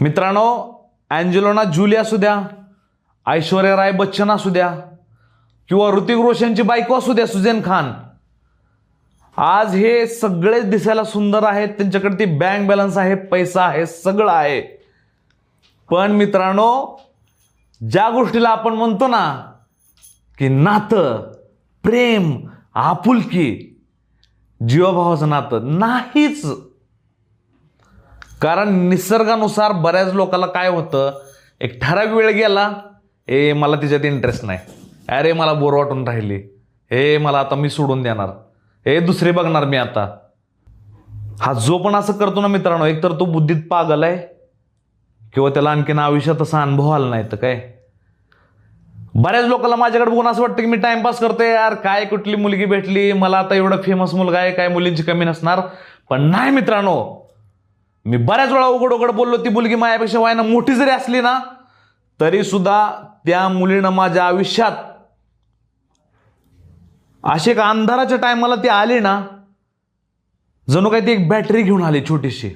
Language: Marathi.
मित्रांनो, अँजेलिना जोली असू द्या, ऐश्वर्या राय बच्चन असू द्या किंवा ऋतिक रोशनची बायको असू द्या सुजैन खान, आज हे सगळेच दिसायला सुंदर आहेत, त्यांच्याकडे ती बँक बॅलन्स आहे, पैसा आहे, सगळं आहे. पण मित्रांनो, ज्या गोष्टीला आपण म्हणतो ना की नातं, प्रेम, आपुलकी, जीवाभावाचं नातं नाहीच. कारण निसर्गानुसार बऱ्याच लोकांना काय होतं, एक ठराविक वेळ गेला, मला तिच्यात इंटरेस्ट नाही, अरे मला बोर वाटून राहिली, मला आता मी सोडून देणार, दुसरे बघणार मी आता. हा जो पण असं करतो ना मित्रांनो, एकतर तो बुद्धीत पागल आहे किंवा त्याला आणखीन आयुष्यात असा अनुभव आला नाही तर काय. बऱ्याच लोकांना माझ्याकडे बघून असं वाटतं की मी टाइमपास करतोय, यार काय कुठली मुलगी भेटली मला, आता एवढा फेमस मुलगा आहे, काय मुलींची कमी नसणार. पण नाही मित्रांनो, मी बऱ्याच वेळा उघड उघड बोललो, ती मुलगी माझ्यापेक्षा वयानं मोठी जरी असली ना तरी सुद्धा त्या मुलीनं माझ्या आयुष्यात असे एक अंधाराच्या टायमाला ती आली ना, जणू काही ती एक बॅटरी घेऊन आली छोटीशी.